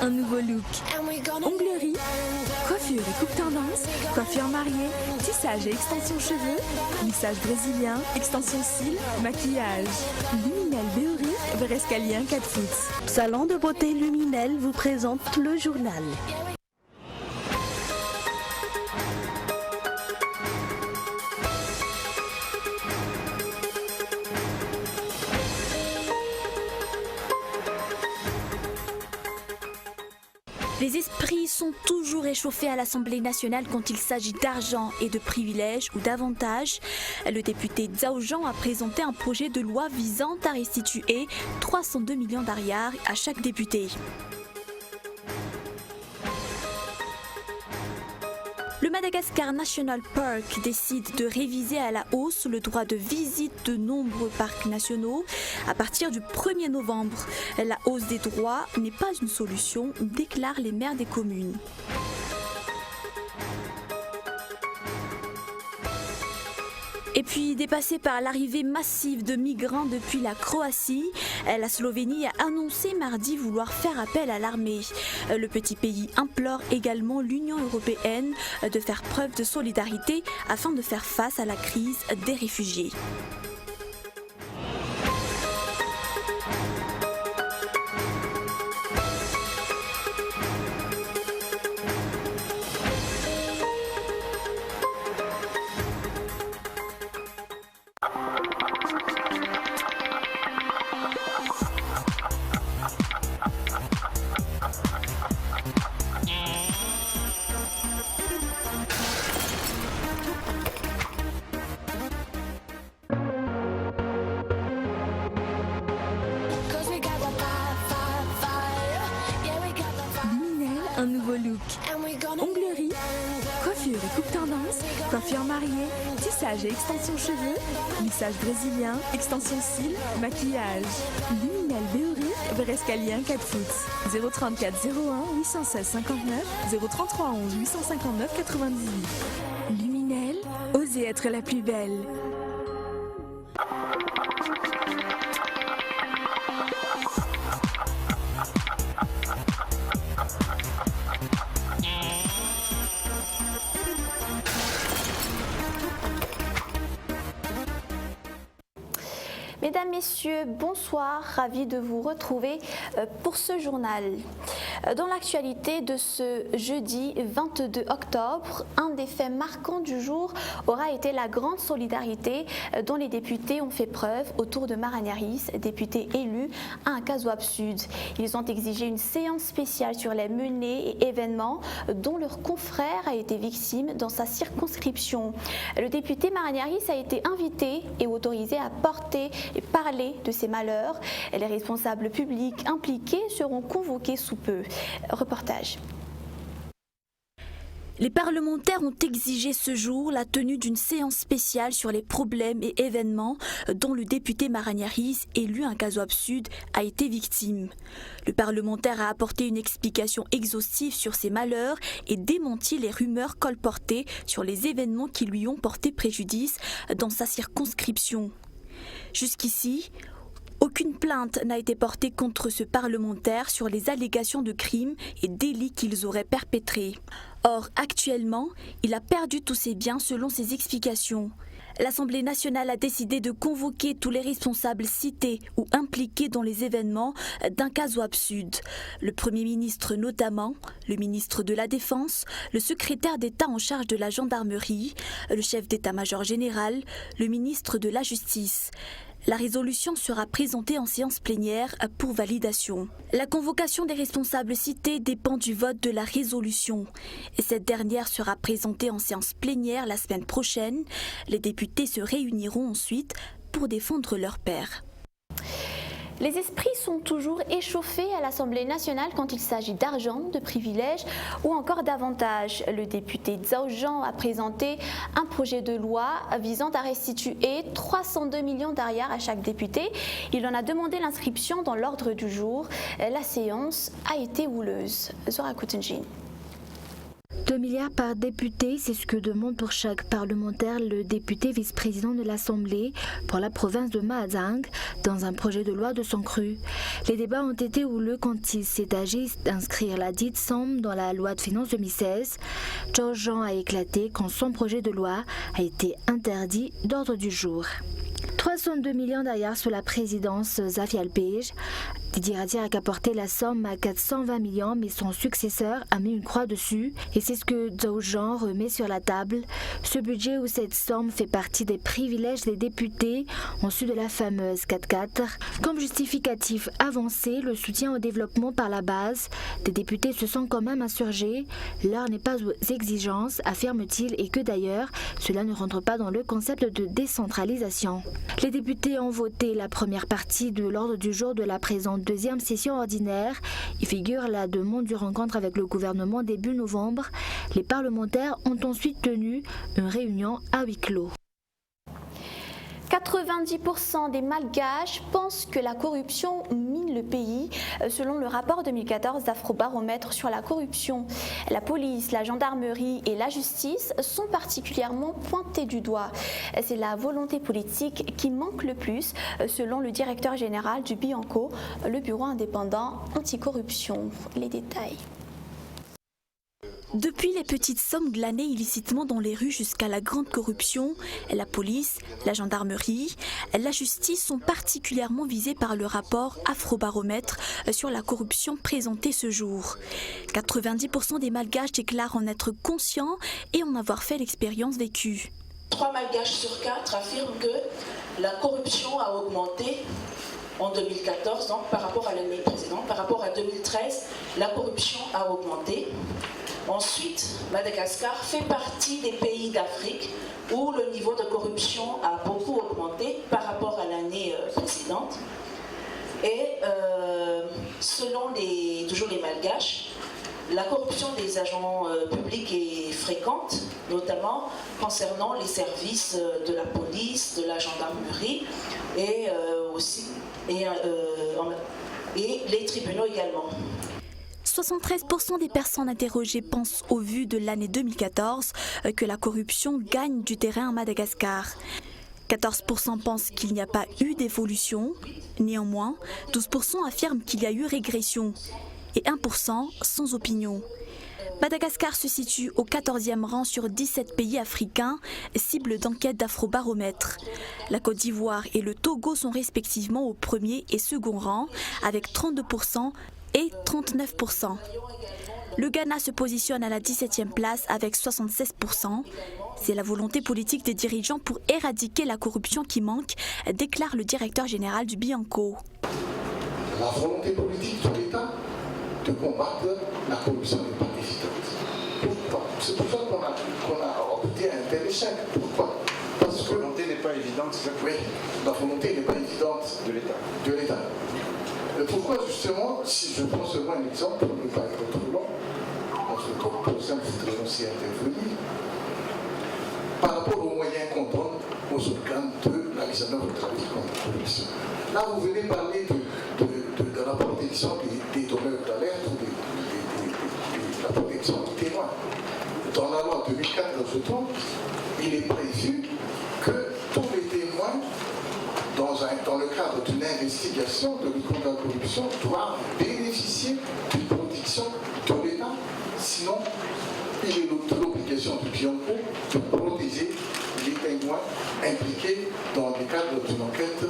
un nouveau look. Onglerie, coiffure et coupe tendance, coiffure mariée, tissage et extension cheveux, lissage brésilien, extension cils, maquillage. Luminel Béory, Verescalien 4 foot. Salon de beauté Luminel vous présente le journal. Les esprits sont toujours échauffés à l'Assemblée nationale quand il s'agit d'argent et de privilèges ou d'avantages. Le député Zhao Zhang a présenté un projet de loi visant à restituer 302 millions d'ariars à chaque député. Le Madagascar National Park décide de réviser à la hausse le droit de visite de nombreux parcs nationaux à partir du 1er novembre. La hausse des droits n'est pas une solution, déclarent les maires des communes. Et puis, dépassée par l'arrivée massive de migrants depuis la Croatie, la Slovénie a annoncé mardi vouloir faire appel à l'armée. Le petit pays implore également l'Union européenne de faire preuve de solidarité afin de faire face à la crise des réfugiés. Un nouveau look. Onglerie, coiffure et coupe tendance, coiffure mariée, tissage et extension cheveux, lissage brésilien, extension cils, maquillage. Luminel Béory, Verescalien 4 foot. 034 01 816 59 033 11 859 98. Luminel, osez être la plus belle. Mesdames, Messieurs, bonsoir, ravi de vous retrouver pour ce journal. Dans l'actualité de ce jeudi 22 octobre, un des faits marquants du jour aura été la grande solidarité dont les députés ont fait preuve autour de Maragnaris, député élu à Ankazoab Sud. Ils ont exigé une séance spéciale sur les menées et événements dont leur confrère a été victime dans sa circonscription. Le député Maragnaris a été invité et autorisé à porter et parler de ces malheurs. Les responsables publics impliqués seront convoqués sous peu. Reportage. Les parlementaires ont exigé ce jour la tenue d'une séance spéciale sur les problèmes et événements dont le député Maragnaris, élu à Ankazoab Sud, a été victime. Le parlementaire a apporté une explication exhaustive sur ces malheurs et démenti les rumeurs colportées sur les événements qui lui ont porté préjudice dans sa circonscription. Jusqu'ici, aucune plainte n'a été portée contre ce parlementaire sur les allégations de crimes et délits qu'ils auraient perpétrés. Or, actuellement, il a perdu tous ses biens selon ses explications. L'Assemblée nationale a décidé de convoquer tous les responsables cités ou impliqués dans les événements d'Ankazoab Sud. Le Premier ministre notamment, le ministre de la Défense, le secrétaire d'État en charge de la gendarmerie, le chef d'état-major général, le ministre de la Justice. La résolution sera présentée en séance plénière pour validation. La convocation des responsables cités dépend du vote de la résolution. Et cette dernière sera présentée en séance plénière la semaine prochaine. Les députés se réuniront ensuite pour défendre leur père. Les esprits sont toujours échauffés à l'Assemblée nationale quand il s'agit d'argent, de privilèges ou encore d'avantages. Le député Zhao Zhang a présenté un projet de loi visant à restituer 302 millions d'ariars à chaque député. Il en a demandé l'inscription dans l'ordre du jour. La séance a été houleuse. Zora Koutenjin. 2 milliards par député, c'est ce que demande pour chaque parlementaire le député vice-président de l'Assemblée pour la province de Mahajang dans un projet de loi de son cru. Les débats ont été houleux quand il s'est agi d'inscrire la dite somme dans la loi de finances 2016. Jean a éclaté quand son projet de loi a été interdit d'ordre du jour. 302 millions d'ailleurs sous la présidence Zafy Alpej. Didier Raziak a porté la somme à 420 millions, mais son successeur a mis une croix dessus. Et c'est ce que Zhou Zhang remet sur la table. Ce budget ou cette somme fait partie des privilèges des députés en sus de la fameuse 4-4. Comme justificatif avancé, le soutien au développement par la base. Des députés se sont quand même insurgés. L'heure n'est pas aux exigences, affirme-t-il, et que d'ailleurs, cela ne rentre pas dans le concept de décentralisation. Les députés ont voté la première partie de l'ordre du jour de la présente deuxième session ordinaire. Il figure la demande du rencontre avec le gouvernement début novembre. Les parlementaires ont ensuite tenu une réunion à huis clos. 90% des Malgaches pensent que la corruption mine le pays, selon le rapport 2014 d'Afrobaromètre sur la corruption. La police, la gendarmerie et la justice sont particulièrement pointés du doigt. C'est la volonté politique qui manque le plus, selon le directeur général du BIANCO, le bureau indépendant anticorruption. Les détails. Depuis les petites sommes glanées illicitement dans les rues jusqu'à la grande corruption, la police, la gendarmerie, la justice sont particulièrement visées par le rapport Afrobaromètre sur la corruption présenté ce jour. 90% des Malgaches déclarent en être conscients et en avoir fait l'expérience vécue. 3 Malgaches sur 4 affirment que la corruption a augmenté en 2014, donc par rapport à l'année précédente. Par rapport à 2013, la corruption a augmenté. Ensuite, Madagascar fait partie des pays d'Afrique où le niveau de corruption a beaucoup augmenté par rapport à l'année précédente. Et selon toujours les Malgaches, la corruption des agents publics est fréquente, notamment concernant les services de la police, de la gendarmerie et les tribunaux également. 73% des personnes interrogées pensent au vu de l'année 2014 que la corruption gagne du terrain à Madagascar. 14% pensent qu'il n'y a pas eu d'évolution. Néanmoins, 12% affirment qu'il y a eu régression et 1% sans opinion. Madagascar se situe au 14e rang sur 17 pays africains, cible d'enquête d'Afrobaromètre. La Côte d'Ivoire et le Togo sont respectivement au premier et second rang avec 32% et 39%. Le Ghana se positionne à la 17e place avec 76%. C'est la volonté politique des dirigeants pour éradiquer la corruption qui manque, déclare le directeur général du BIANCO. La volonté politique de l'État de combattre la corruption n'est pas évidente. Pourquoi? C'est pour ça qu'on a opté un tel échec. Pourquoi? Parce que la volonté n'est pas évidente, c'est ça? Oui, la volonté n'est pas évidente de l'État. Pourquoi justement, si je prends seulement un exemple, pour ne pas être trop long, parce que comme personne ne voudrait aussi intervenir, par rapport aux moyens qu'on donne aux organes de la mise en œuvre de la lutte contre la corruption. Là, vous venez parler de la protection des donneurs d'alerte ou de la protection des témoins. Dans la loi 2004, il est prévu que tous les témoins, dans le cadre d'une investigation de lutte contre la corruption, doivent bénéficier d'une protection de l'État. Sinon, il est de l'obligation du BIANCO de protéger les témoins impliqués dans le cadre d'une enquête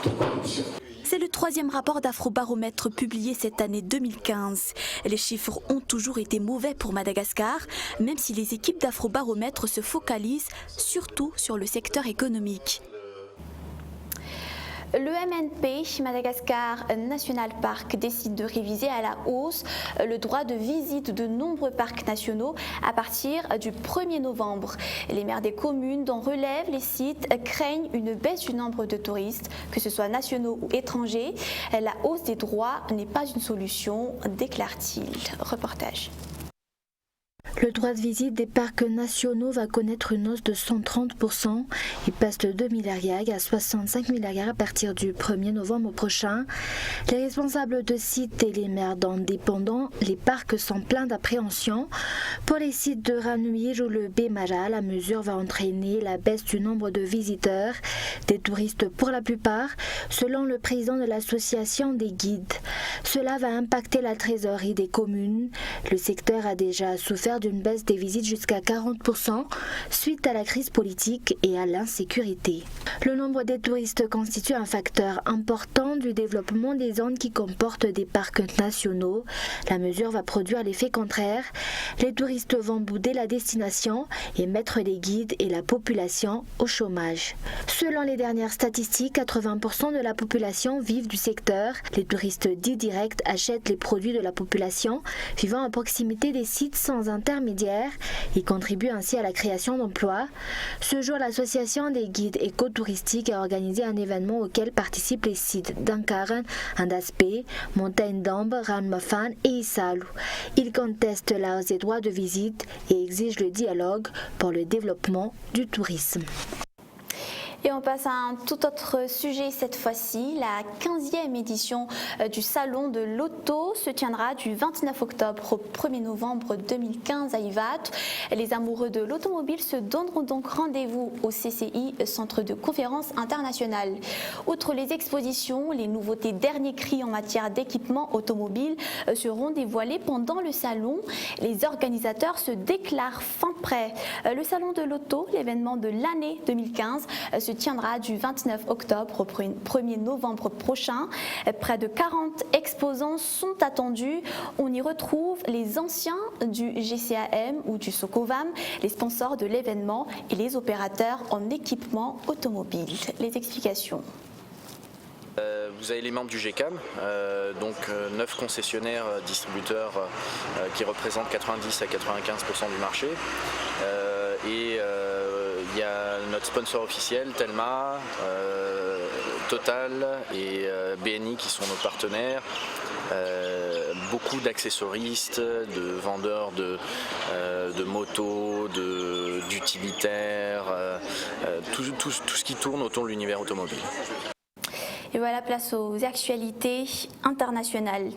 de corruption. C'est le 3e rapport d'Afrobaromètre publié cette année 2015. Les chiffres ont toujours été mauvais pour Madagascar, même si les équipes d'Afrobaromètre se focalisent surtout sur le secteur économique. Le MNP, Madagascar National Park, décide de réviser à la hausse le droit de visite de nombreux parcs nationaux à partir du 1er novembre. Les maires des communes dont relèvent les sites craignent une baisse du nombre de touristes, que ce soit nationaux ou étrangers. La hausse des droits n'est pas une solution, déclare-t-il. Reportage. Le droit de visite des parcs nationaux va connaître une hausse de 130%. Il passe de 2 milliards YAG à 65 milliards YAG à partir du 1er novembre prochain. Les responsables de sites et les maires indépendants, les parcs sont pleins d'appréhension. Pour les sites de Ranouillé ou le Bémara, la mesure va entraîner la baisse du nombre de visiteurs, des touristes pour la plupart, selon le président de l'association des guides. Cela va impacter la trésorerie des communes. Le secteur a déjà souffert d'une baisse des visites jusqu'à 40% suite à la crise politique et à l'insécurité. Le nombre des touristes constitue un facteur important du développement des zones qui comportent des parcs nationaux. La mesure va produire l'effet contraire. Les touristes vont bouder la destination et mettre les guides et la population au chômage. Selon les dernières statistiques, 80% de la population vivent du secteur. Les touristes dits directs achètent les produits de la population vivant à proximité des sites sans intermédiaire. Ils contribuent ainsi à la création d'emplois. Ce jour, l'association des guides écotouristiques a organisé un événement auquel participent les sites d'Ankaran, Andaspé, Montagne d'Ambre, Ranmafan et Issalu. Ils contestent la hausse des droits de visite et exigent le dialogue pour le développement du tourisme. Et on passe à un tout autre sujet cette fois-ci. La 15e édition du Salon de l'Auto se tiendra du 29 octobre au 1er novembre 2015 à Ivat. Les amoureux de l'automobile se donneront donc rendez-vous au CCI, Centre de conférences international. Outre les expositions, les nouveautés dernier cri en matière d'équipement automobile seront dévoilées pendant le salon. Les organisateurs se déclarent fin prêts. Le Salon de l'Auto, l'événement de l'année 2015, se tiendra du 29 octobre au 1er novembre prochain. Près de 40 exposants sont attendus. On y retrouve les anciens du GCAM ou du Socovam, les sponsors de l'événement et les opérateurs en équipement automobile. Les explications. Vous avez les membres du GCAM, donc 9 concessionnaires distributeurs qui représentent 90 à 95% du marché. Il y a notre sponsor officiel, Telma, Total et BNI qui sont nos partenaires. Beaucoup d'accessoristes, de vendeurs de motos, d'utilitaires, tout ce qui tourne autour de l'univers automobile. Et voilà, place aux actualités internationales.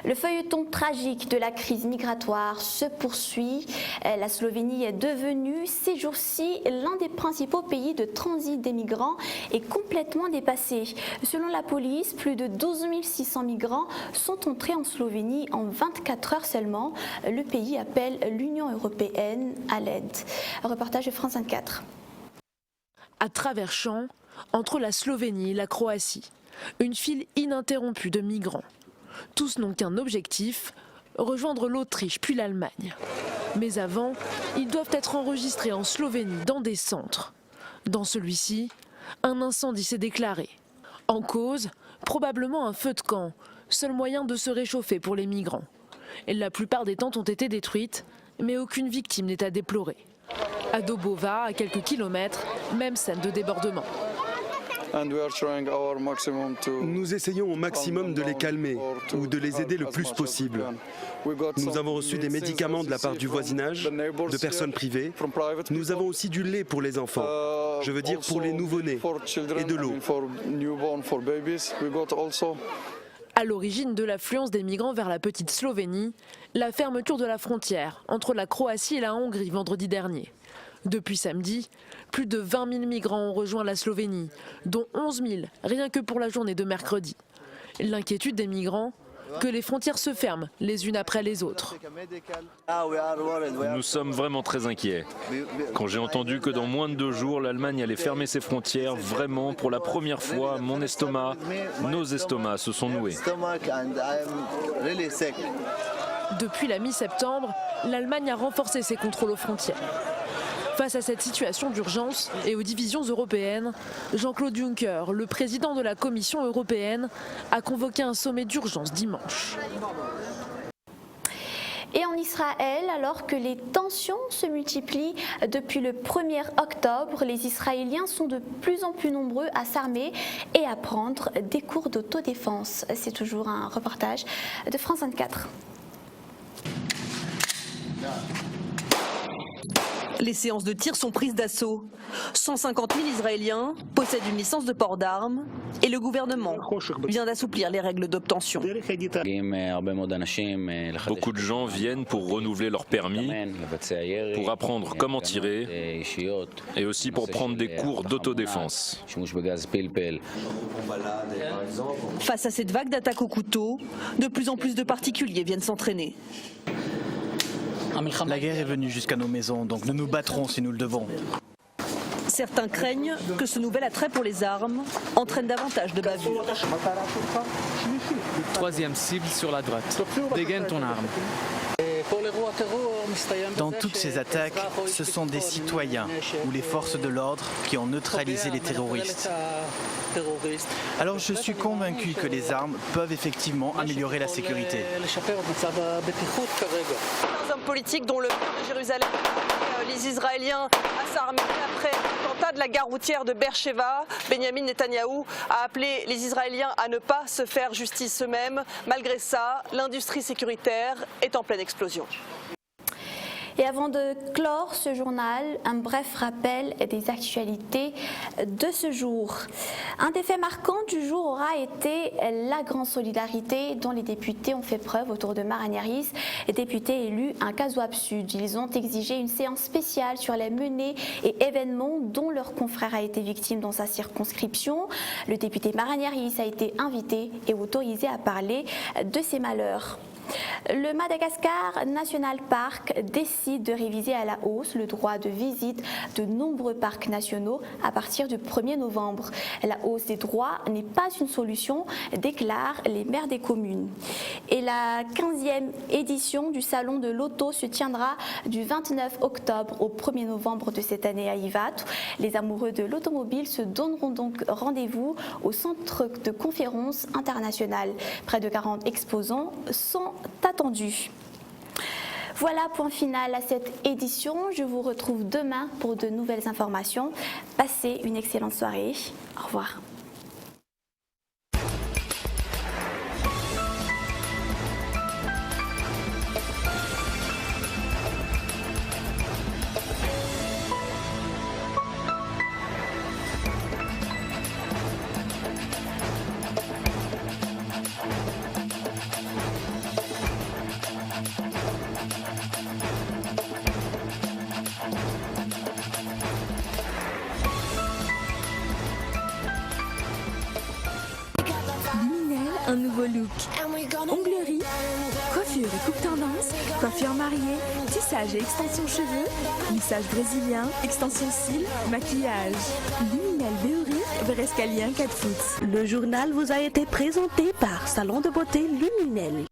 Le feuilleton tragique de la crise migratoire se poursuit. La Slovénie est devenue ces jours-ci l'un des principaux pays de transit des migrants et complètement dépassé. Selon la police, plus de 12 600 migrants sont entrés en Slovénie en 24 heures seulement. Le pays appelle l'Union européenne à l'aide. Un reportage de France 24. À travers champs, entre la Slovénie et la Croatie, une file ininterrompue de migrants. Tous n'ont qu'un objectif, rejoindre l'Autriche puis l'Allemagne. Mais avant, ils doivent être enregistrés en Slovénie dans des centres. Dans celui-ci, un incendie s'est déclaré. En cause, probablement un feu de camp, seul moyen de se réchauffer pour les migrants. Et la plupart des tentes ont été détruites, mais aucune victime n'est à déplorer. À Dobova, à quelques kilomètres, même scène de débordement. Nous essayons au maximum de les calmer ou de les aider le plus possible. Nous avons reçu des médicaments de la part du voisinage, de personnes privées. Nous avons aussi du lait pour les enfants, je veux dire pour les nouveau-nés, et de l'eau. À l'origine de l'affluence des migrants vers la petite Slovénie, la fermeture de la frontière entre la Croatie et la Hongrie vendredi dernier. Depuis samedi, plus de 20 000 migrants ont rejoint la Slovénie, dont 11 000 rien que pour la journée de mercredi. L'inquiétude des migrants, que les frontières se ferment les unes après les autres. Nous sommes vraiment très inquiets. Quand j'ai entendu que dans moins de 2 jours, l'Allemagne allait fermer ses frontières, vraiment, pour la première fois, mon estomac, nos estomacs se sont noués. Depuis la mi-septembre, l'Allemagne a renforcé ses contrôles aux frontières. Face à cette situation d'urgence et aux divisions européennes, Jean-Claude Juncker, le président de la Commission européenne, a convoqué un sommet d'urgence dimanche. Et en Israël, alors que les tensions se multiplient depuis le 1er octobre, les Israéliens sont de plus en plus nombreux à s'armer et à prendre des cours d'autodéfense. C'est toujours un reportage de France 24. Les séances de tir sont prises d'assaut. 150 000 Israéliens possèdent une licence de port d'armes et le gouvernement vient d'assouplir les règles d'obtention. Beaucoup de gens viennent pour renouveler leur permis, pour apprendre comment tirer et aussi pour prendre des cours d'autodéfense. Face à cette vague d'attaques au couteau, de plus en plus de particuliers viennent s'entraîner. La guerre est venue jusqu'à nos maisons, donc nous nous battrons si nous le devons. Certains craignent que ce nouvel attrait pour les armes entraîne davantage de bavures. Troisième cible sur la droite. Dégaine ton arme. Dans toutes ces attaques, ce sont des citoyens ou les forces de l'ordre qui ont neutralisé les terroristes. Alors je suis convaincu que les armes peuvent effectivement améliorer la sécurité. Un homme politique dont le maire de Jérusalem les Israéliens à s'armer après l'attentat de la gare routière de Beersheva. Benjamin Netanyahou a appelé les Israéliens à ne pas se faire justice eux-mêmes. Malgré ça, l'industrie sécuritaire est en pleine explosion. Et avant de clore ce journal, un bref rappel des actualités de ce jour. Un des faits marquants du jour aura été la grande solidarité dont les députés ont fait preuve autour de Maran Yaris, députés élus un Kazoab Sud. Ils ont exigé une séance spéciale sur les menées et événements dont leur confrère a été victime dans sa circonscription. Le député Maran Yaris a été invité et autorisé à parler de ses malheurs. Le Madagascar National Park décide de réviser à la hausse le droit de visite de nombreux parcs nationaux à partir du 1er novembre. La hausse des droits n'est pas une solution, déclarent les maires des communes. Et la 15e édition du Salon de l'Auto se tiendra du 29 octobre au 1er novembre de cette année à Ivat. Les amoureux de l'automobile se donneront donc rendez-vous au centre de conférence international. Près de 40 exposants sont attendus. Voilà, point final à cette édition. Je vous retrouve demain pour de nouvelles informations. Passez une excellente soirée. Au revoir. Un nouveau look. Onglerie, coiffure et coupe tendance, coiffure mariée, tissage et extension cheveux, lissage brésilien, extension cils, maquillage. Luminel Béouri, Verescalien 4 foot. Le journal vous a été présenté par Salon de beauté Luminel.